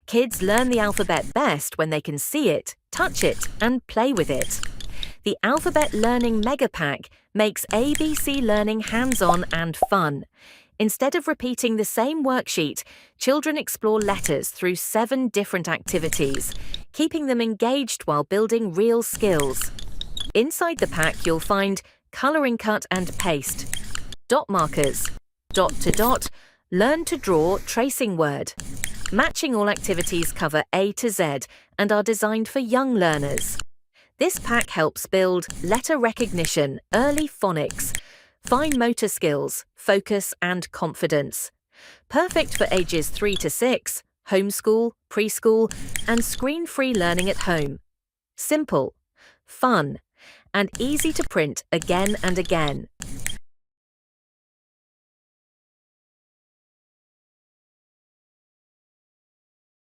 Kids learn the alphabet best when they can see it, touch it, and play with it. The Alphabet Learning Mega Pack makes ABC learning hands-on and fun. Instead of repeating the same worksheet, children explore letters through 7 different activities, keeping them engaged while building real skills. Inside the pack, you'll find colouring cut and paste, dot markers, dot to dot, learn to draw tracing word. Matching all activities cover A to Z and are designed for young learners. This pack helps build letter recognition, early phonics, fine motor skills, focus, and confidence. Perfect for ages 3 to 6, homeschool, preschool, and screen-free learning at home. Simple, fun, and easy to print again and again.